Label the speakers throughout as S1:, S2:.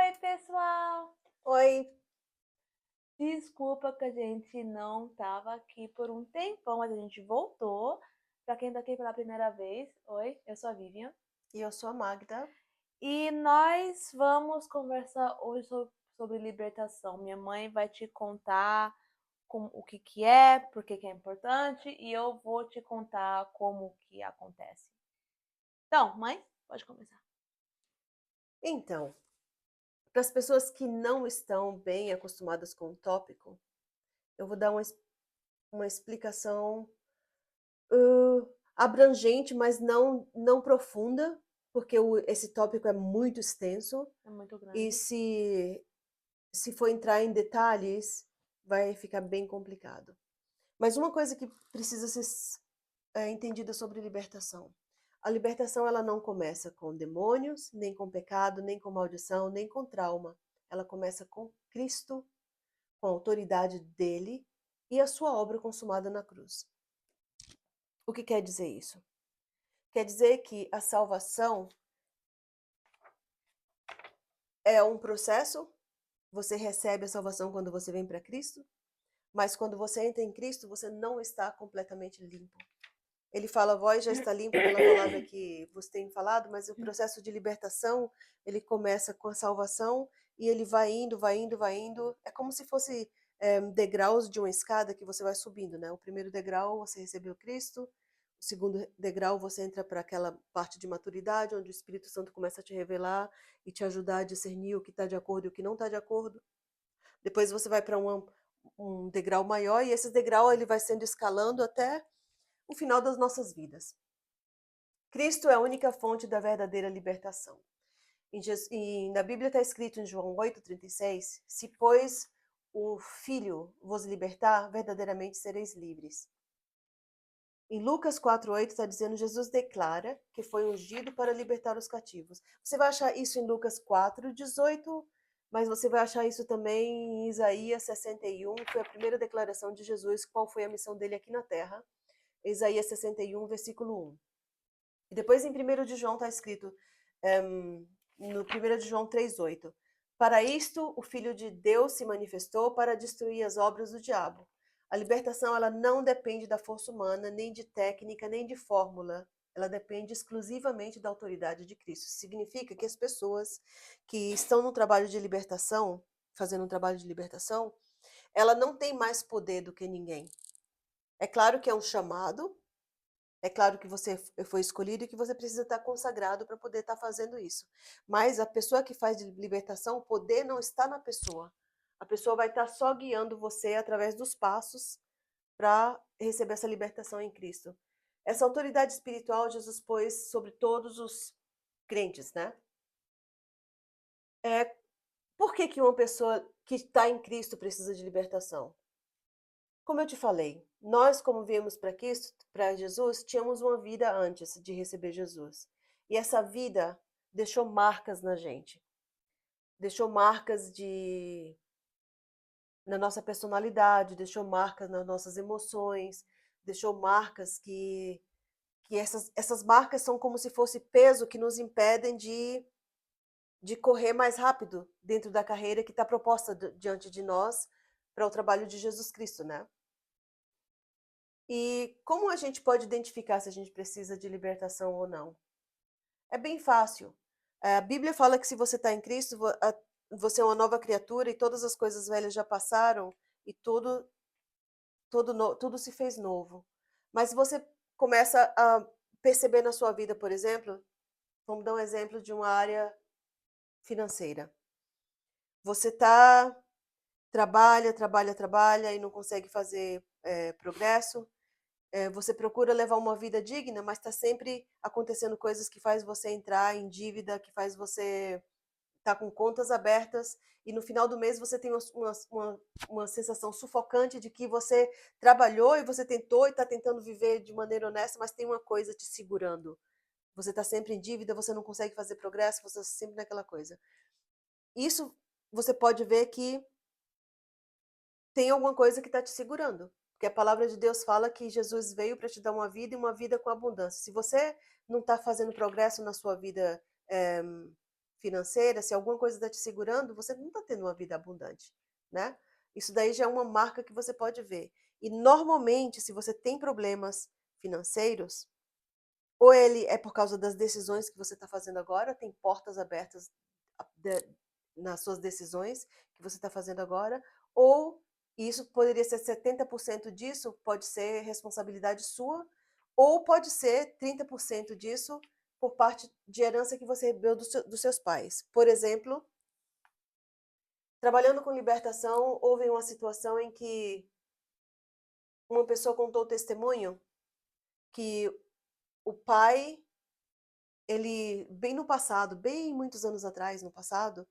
S1: Oi, pessoal!
S2: Oi,
S1: Desculpa que a gente não tava aqui por um tempão, mas a gente voltou. Pra quem tá aqui pela primeira vez, oi, eu sou a Vivian.
S2: e eu sou a Magda.
S1: E nós vamos conversar hoje sobre libertação. Minha mãe vai te contar o que que é, por que que é importante, e eu vou te contar como que acontece. Então, mãe, pode começar.
S2: Então, para as pessoas que não estão bem acostumadas com o tópico, eu vou dar uma explicação abrangente, mas não profunda, porque esse tópico é muito extenso
S1: É muito
S2: e
S1: grande.
S2: se for entrar em detalhes, vai ficar bem complicado. Mas uma coisa que precisa ser entendida sobre libertação. A libertação ela não começa com demônios, nem com pecado, nem com maldição, nem com trauma. Ela começa com Cristo, com a autoridade dele e a sua obra consumada na cruz. O que quer dizer isso? Quer dizer que a salvação é um processo, você recebe a salvação quando você vem para Cristo, mas quando você entra em Cristo, você não está completamente limpo. Ele fala, vós já está limpo pela palavra que você tem falado, mas o processo de libertação, ele começa com a salvação e ele vai indo, vai indo, vai indo. É como se fosse degraus de uma escada que você vai subindo, né? O primeiro degrau você recebeu Cristo, o segundo degrau você entra para aquela parte de maturidade, onde o Espírito Santo começa a te revelar e te ajudar a discernir o que está de acordo e o que não está de acordo. Depois você vai para um degrau maior e esse degrau ele vai sendo escalando até o final das nossas vidas. Cristo é a única fonte da verdadeira libertação. E na Bíblia está escrito em João 8,36: se, pois, o Filho vos libertar, verdadeiramente sereis livres. Em Lucas 4,8 está dizendo, Jesus declara que foi ungido para libertar os cativos. Você vai achar isso em Lucas 4,18, mas você vai achar isso também em Isaías 61, que foi a primeira declaração de Jesus, qual foi a missão dele aqui na terra. Isaías 61, versículo 1. E depois em 1 de João está escrito, no 1 de João 3,8: para isto o Filho de Deus se manifestou para destruir as obras do diabo. A libertação ela não depende da força humana, nem de técnica, nem de fórmula. Ela depende exclusivamente da autoridade de Cristo. Isso significa que as pessoas que estão no trabalho de libertação, fazendo um trabalho de libertação, ela não tem mais poder do que ninguém. É claro que é um chamado, é claro que você foi escolhido e que você precisa estar consagrado para poder estar fazendo isso. Mas a pessoa que faz de libertação, o poder não está na pessoa. A pessoa vai estar só guiando você através dos passos para receber essa libertação em Cristo. Essa autoridade espiritual Jesus pôs sobre todos os crentes, né? É, por que que uma pessoa que está em Cristo precisa de libertação? Como eu te falei, nós, como viemos para Cristo, para Jesus, tínhamos uma vida antes de receber Jesus. E essa vida deixou marcas na gente. Deixou marcas na nossa personalidade, deixou marcas nas nossas emoções, deixou marcas que essas marcas são como se fosse peso que nos impedem de correr mais rápido dentro da carreira que está proposta diante de nós para o trabalho de Jesus Cristo, né? E como a gente pode identificar se a gente precisa de libertação ou não? É bem fácil. A Bíblia fala que se você está em Cristo, você é uma nova criatura e todas as coisas velhas já passaram e tudo se fez novo. Mas você começa a perceber na sua vida, por exemplo, vamos dar um exemplo de uma área financeira. Você trabalha, trabalha, trabalha e não consegue fazer progresso. Você procura levar uma vida digna, mas está sempre acontecendo coisas que faz você entrar em dívida, que faz você estar com contas abertas e no final do mês você tem uma sensação sufocante de que você trabalhou e você tentou e está tentando viver de maneira honesta, mas tem uma coisa te segurando. Você está sempre em dívida, você não consegue fazer progresso, você está sempre naquela coisa. Isso você pode ver que tem alguma coisa que está te segurando. Porque a palavra de Deus fala que Jesus veio para te dar uma vida e uma vida com abundância. Se você não está fazendo progresso na sua vida financeira, se alguma coisa está te segurando, você não está tendo uma vida abundante, né? Isso daí já é uma marca que você pode ver. E normalmente, se você tem problemas financeiros, ou ele é por causa das decisões que você está fazendo agora, tem portas abertas nas suas decisões que você está fazendo agora, ou isso poderia ser 70% disso, pode ser responsabilidade sua, ou pode ser 30% disso por parte de herança que você recebeu dos seus pais. Por exemplo, trabalhando com libertação, houve uma situação em que uma pessoa contou o testemunho que o pai, ele, bem no passado, bem muitos anos atrás, no passado,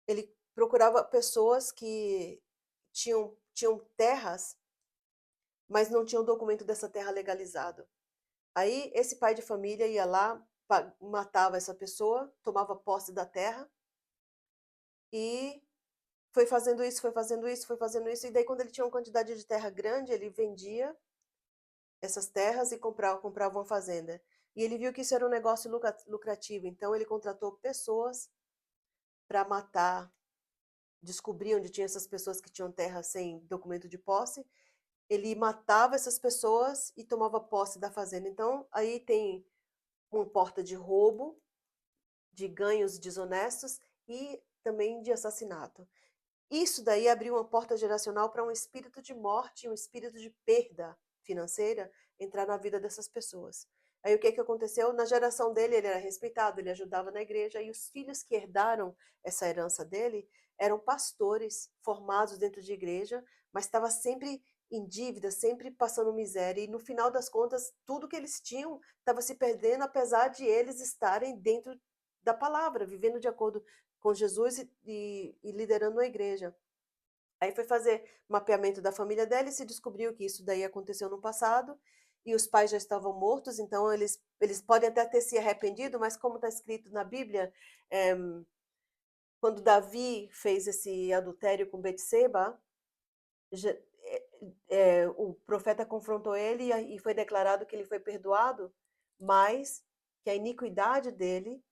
S2: ele procurava pessoas que tinham terras, mas não tinham documento dessa terra legalizado. Aí esse pai de família ia lá, matava essa pessoa, tomava posse da terra e foi fazendo isso, foi fazendo isso, foi fazendo isso. E daí, quando ele tinha uma quantidade de terra grande, ele vendia essas terras e comprava uma fazenda. E ele viu que isso era um negócio lucrativo, então ele contratou pessoas para matar, descobrir onde tinha essas pessoas que tinham terra sem documento de posse. Ele matava essas pessoas e tomava posse da fazenda. Então, aí tem uma porta de roubo, de ganhos desonestos e também de assassinato. Isso daí abriu uma porta geracional para um espírito de morte, um espírito de perda financeira entrar na vida dessas pessoas. Aí o que que aconteceu? Na geração dele, ele era respeitado, ele ajudava na igreja, e os filhos que herdaram essa herança dele eram pastores formados dentro de igreja, mas estava sempre em dívida, sempre passando miséria, e no final das contas, tudo que eles tinham estava se perdendo, apesar de eles estarem dentro da palavra, vivendo de acordo com Jesus e liderando a igreja. Aí foi fazer mapeamento da família dela e se descobriu que isso daí aconteceu no passado e os pais já estavam mortos, então eles podem até ter se arrependido, mas como está escrito na Bíblia, é, quando Davi fez esse adultério com Betseba, o profeta confrontou ele e foi declarado que ele foi perdoado, mas que a iniquidade dele,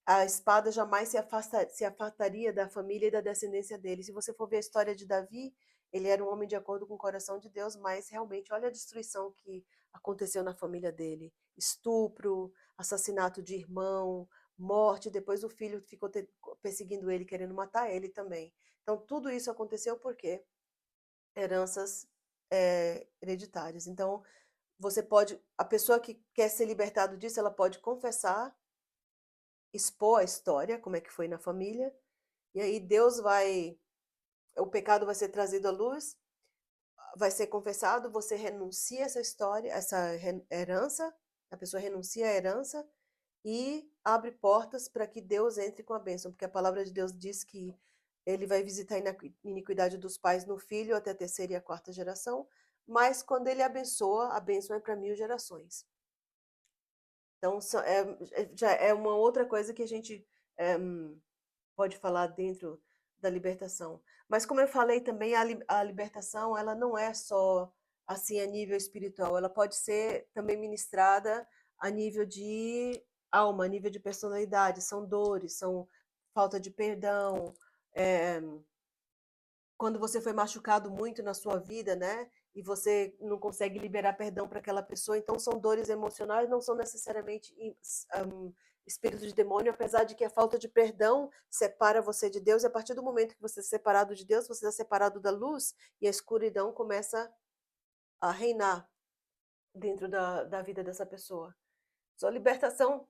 S2: a espada jamais se afastaria da família e da descendência dele. Se você for ver a história de Davi, ele era um homem de acordo com o coração de Deus, mas realmente olha a destruição que aconteceu na família dele. Estupro, assassinato de irmão, morte, depois o filho ficou perseguindo ele, querendo matar ele também. Então tudo isso aconteceu porque heranças hereditárias. Então você pode, a pessoa que quer ser libertado disso, ela pode confessar, expor a história, como é que foi na família, e aí Deus vai, o pecado vai ser trazido à luz, vai ser confessado, você renuncia essa história, essa herança, a pessoa renuncia à herança e abre portas para que Deus entre com a bênção, porque a palavra de Deus diz que ele vai visitar a iniquidade dos pais no filho até a terceira e a quarta geração, mas quando ele abençoa, a bênção é para 1000 gerações. Então, já é uma outra coisa que a gente pode falar dentro da libertação. Mas como eu falei também, a libertação, ela não é só assim a nível espiritual, ela pode ser também ministrada a nível de alma, a nível de personalidade, são dores, são falta de perdão, é, quando você foi machucado muito na sua vida, né? E você não consegue liberar perdão para aquela pessoa, então são dores emocionais, não são necessariamente espírito de demônio, apesar de que a falta de perdão separa você de Deus, e a partir do momento que você é separado de Deus, você é separado da luz, e a escuridão começa a reinar dentro da vida dessa pessoa. Sua libertação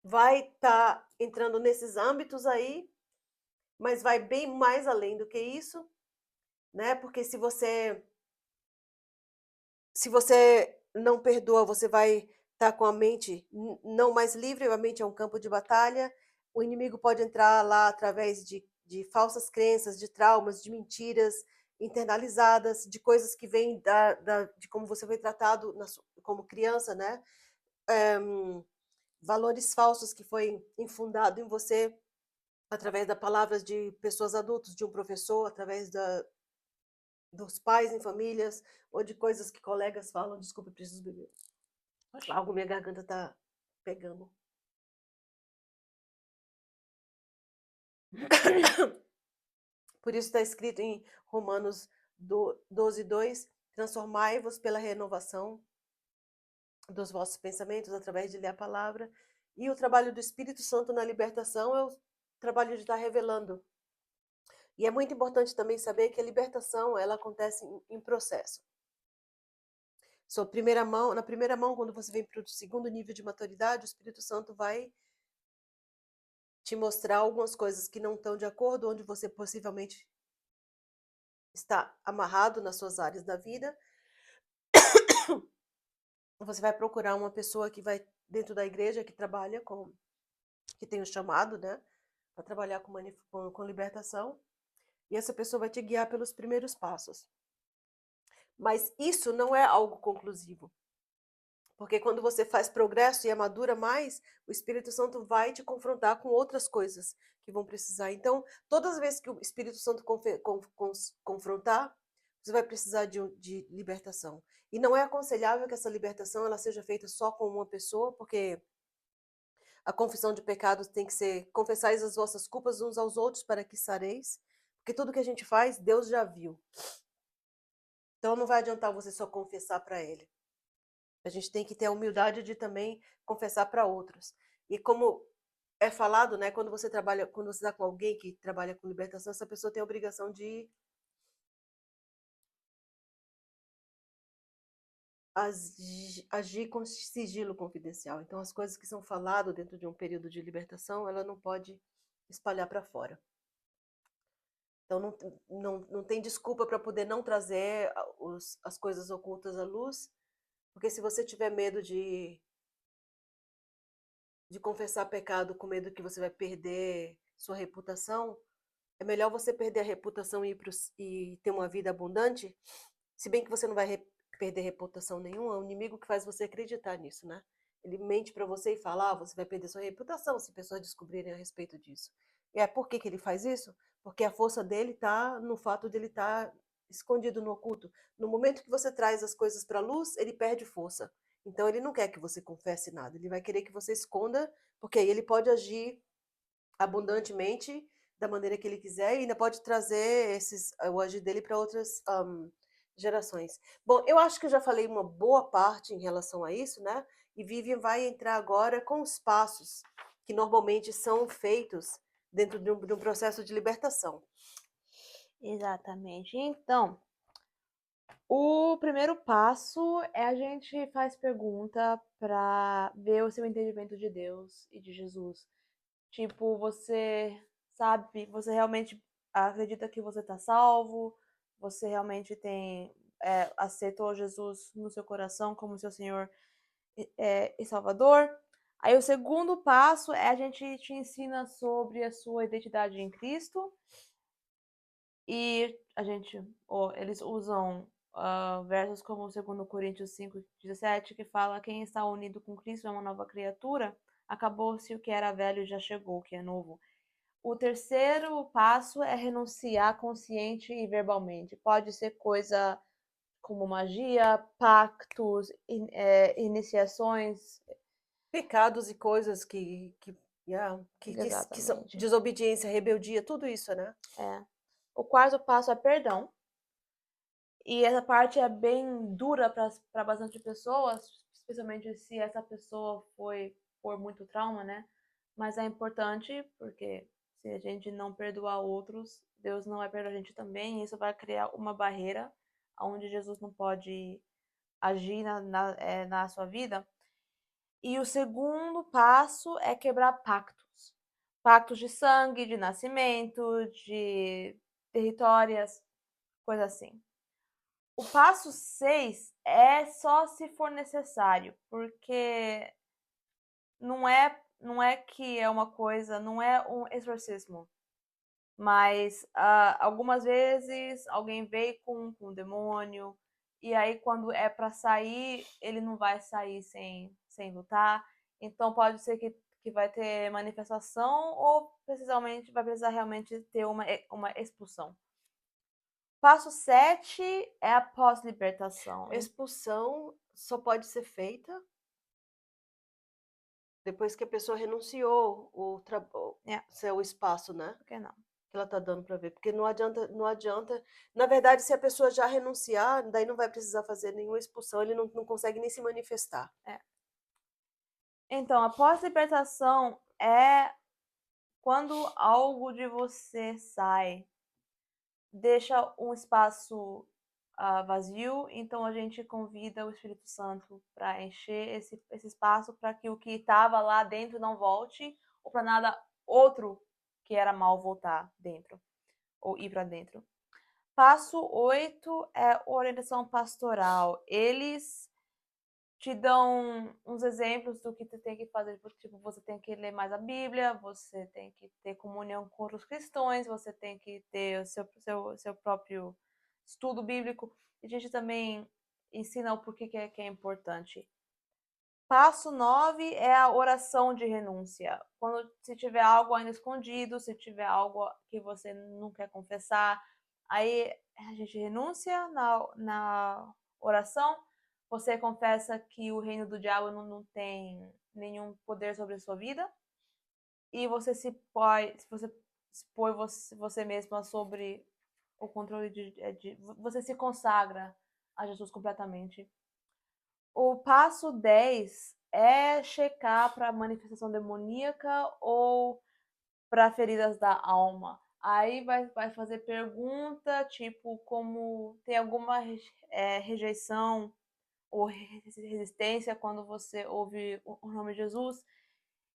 S2: vai estar entrando nesses âmbitos aí, mas vai bem mais além do que isso, né? Porque se você não perdoa, você vai estar com a mente não mais livre, a mente é um campo de batalha. O inimigo pode entrar lá através de falsas crenças, de traumas, de mentiras internalizadas, de coisas que vêm de como você foi tratado como criança, né? Valores falsos que foi infundado em você através das palavras de pessoas adultas, de um professor, através dos pais em famílias, ou de coisas que colegas falam. Desculpa, preciso beber. Algo minha garganta tá pegando. Por isso está escrito em Romanos 12:2, transformai-vos pela renovação dos vossos pensamentos através de ler a palavra. E o trabalho do Espírito Santo na libertação é o trabalho de estar revelando. E é muito importante também saber que a libertação, ela acontece em processo. Na primeira mão, quando você vem para o segundo nível de maturidade, o Espírito Santo vai te mostrar algumas coisas que não estão de acordo, onde você possivelmente está amarrado nas suas áreas da vida. Você vai procurar uma pessoa que vai dentro da igreja, que trabalha que tem o chamado, né, para trabalhar com libertação. E essa pessoa vai te guiar pelos primeiros passos. Mas isso não é algo conclusivo. Porque quando você faz progresso e amadura mais, o Espírito Santo vai te confrontar com outras coisas que vão precisar. Então, todas as vezes que o Espírito Santo confrontar, você vai precisar de libertação. E não é aconselhável que essa libertação ela seja feita só com uma pessoa, porque a confissão de pecados tem que ser confessais as vossas culpas uns aos outros para que sareis. Porque tudo que a gente faz, Deus já viu. Então não vai adiantar você só confessar para Ele. A gente tem que ter a humildade de também confessar para outros. E como é falado, né, quando você está com alguém que trabalha com libertação, essa pessoa tem a obrigação de agir com sigilo confidencial. Então, as coisas que são faladas dentro de um período de libertação, ela não pode espalhar para fora. Então, não tem desculpa para poder não trazer as coisas ocultas à luz, porque se você tiver medo de confessar pecado com medo que você vai perder sua reputação, é melhor você perder a reputação e ter uma vida abundante, se bem que você não vai perder reputação nenhuma, é o inimigo que faz você acreditar nisso, né? Ele mente para você e fala, você vai perder sua reputação se pessoas descobrirem a respeito disso. E por que ele faz isso? Porque a força dele está no fato de ele estar escondido no oculto. No momento que você traz as coisas para a luz, ele perde força. Então ele não quer que você confesse nada, ele vai querer que você esconda, porque aí ele pode agir abundantemente da maneira que ele quiser e ainda pode trazer o agir dele para outras gerações. Bom, eu acho que eu já falei uma boa parte em relação a isso, né? E Vivian vai entrar agora com os passos que normalmente são feitos dentro de um processo de libertação.
S1: Exatamente. Então, o primeiro passo é a gente faz pergunta para ver o seu entendimento de Deus e de Jesus. Tipo, você sabe, você realmente acredita que você está salvo? Você realmente aceitou Jesus no seu coração como seu Senhor e Salvador? Aí o segundo passo é a gente te ensina sobre a sua identidade em Cristo. E eles usam versos como 2 Coríntios 5:17, que fala: quem está unido com Cristo é uma nova criatura, acabou-se o que era velho e já chegou o que é novo. O terceiro passo é renunciar consciente e verbalmente. Pode ser coisa como magia, pactos, iniciações.
S2: Pecados e coisas que são
S1: Exatamente.
S2: desobediência, rebeldia, tudo isso, né?
S1: É. O quarto passo é perdão. E essa parte é bem dura para bastante pessoas, especialmente se essa pessoa foi por muito trauma, né? Mas é importante porque se a gente não perdoar outros, Deus não vai perdoar a gente também, e isso vai criar uma barreira onde Jesus não pode agir na sua vida. E o segundo passo é quebrar pactos. Pactos de sangue, de nascimento, de territórias, coisa assim. O passo 6 é só se for necessário, porque não é que é uma coisa, não é um exorcismo. Mas algumas vezes alguém veio com um demônio, e aí quando é para sair, ele não vai sair sem lutar. Então pode ser que vai ter manifestação ou precisamente vai precisar realmente ter uma expulsão. Passo 7 é a pós-libertação.
S2: Expulsão só pode ser feita Depois que a pessoa renunciou o
S1: É,
S2: seu espaço, né?
S1: por que não?
S2: Que ela tá dando para ver. Porque não adianta, não adianta. Na verdade, se a pessoa já renunciar, daí não vai precisar fazer nenhuma expulsão, ele não consegue nem se manifestar.
S1: É. Então, a pós-libertação é quando algo de você sai, deixa um espaço vazio, então a gente convida o Espírito Santo para encher esse espaço para que o que estava lá dentro não volte, ou para nada outro que era mal voltar dentro, ou ir para dentro. Passo 8 é orientação pastoral. Eles te dão uns exemplos do que tu tem que fazer, tipo, você tem que ler mais a Bíblia, você tem que ter comunhão com outros cristãos, você tem que ter o seu próprio estudo bíblico. E a gente também ensina o porquê que é importante. Passo 9 é a oração de renúncia. Quando se tiver algo ainda escondido, se tiver algo que você não quer confessar, aí a gente renuncia na oração. Você confessa que o reino do diabo não tem nenhum poder sobre a sua vida. E você se põe você mesma sobre o controle você se consagra a Jesus completamente. O passo 10 é checar para manifestação demoníaca ou para feridas da alma. Aí vai fazer pergunta, tipo, como tem alguma rejeição ou resistência quando você ouve o nome de Jesus.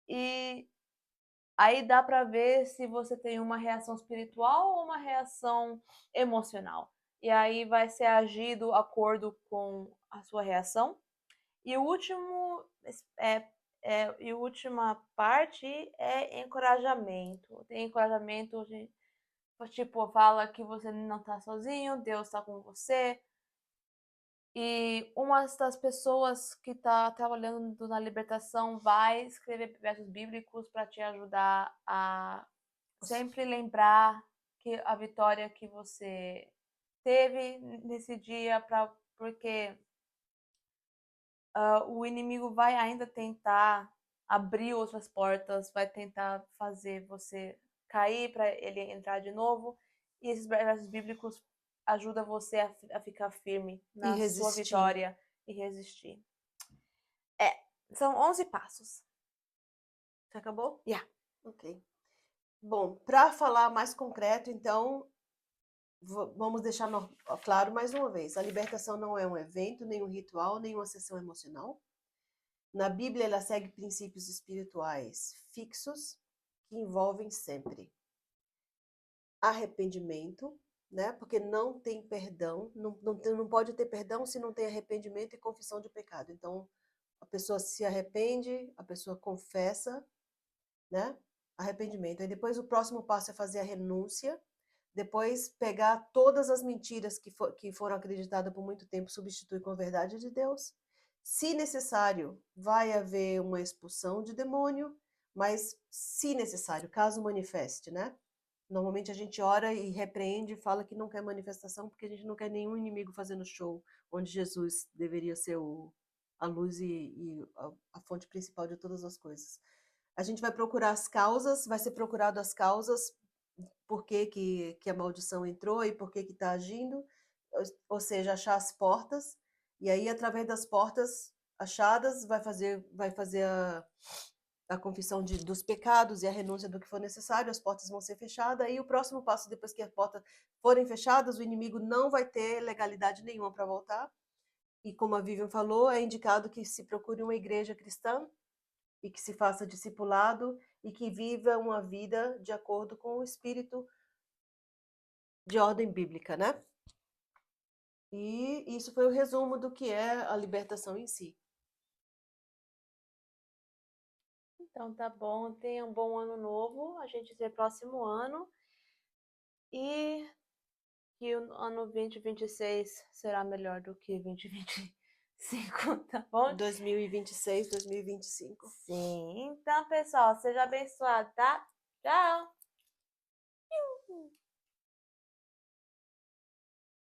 S1: E aí dá para ver se você tem uma reação espiritual ou uma reação emocional. E aí vai ser agido de acordo com a sua reação. E o último e a última parte é encorajamento. Tem encorajamento, tipo, fala que você não está sozinho, Deus está com você. E uma das pessoas que está trabalhando na libertação vai escrever versos bíblicos para te ajudar a sempre lembrar que a vitória que você teve nesse dia, porque o inimigo vai ainda tentar abrir outras portas, vai tentar fazer você cair para ele entrar de novo. E esses versos bíblicos ajudam você a ficar firme
S2: E
S1: na sua
S2: resistir.
S1: vitória e resistir. É, são 11 passos.
S2: Você acabou?
S1: Yeah.
S2: Ok. Bom, para falar mais concreto, então, vamos deixar claro mais uma vez: a libertação não é um evento, nem um ritual, nem uma sessão emocional. Na Bíblia, ela segue princípios espirituais fixos que envolvem sempre arrependimento, né? Porque não tem perdão, não pode ter perdão se não tem arrependimento e confissão de pecado. Então, a pessoa se arrepende, a pessoa confessa, né? Arrependimento. Aí depois o próximo passo é fazer a renúncia, depois pegar todas as mentiras que foram acreditadas por muito tempo, substituir com a verdade de Deus. Se necessário, vai haver uma expulsão de demônio, mas se necessário, caso manifeste, né? Normalmente a gente ora e repreende e fala que não quer manifestação porque a gente não quer nenhum inimigo fazendo show, onde Jesus deveria ser a luz e a fonte principal de todas as coisas. A gente vai procurar as causas, vai ser procurado as causas, por que a maldição entrou e por que está agindo, ou seja, achar as portas, e aí através das portas achadas vai fazer a confissão dos pecados e a renúncia do que for necessário, as portas vão ser fechadas, e o próximo passo, depois que as portas forem fechadas, o inimigo não vai ter legalidade nenhuma para voltar, e como a Vivian falou, é indicado que se procure uma igreja cristã, e que se faça discipulado, e que viva uma vida de acordo com o espírito de ordem bíblica, né? E isso foi o resumo do que é a libertação em si.
S1: Então tá bom, tenha um bom ano novo, a gente se vê próximo ano. E que o ano 2026 será melhor do que 2025, tá bom?
S2: 2026, 2025.
S1: Sim, então pessoal, seja abençoado, tá? Tchau!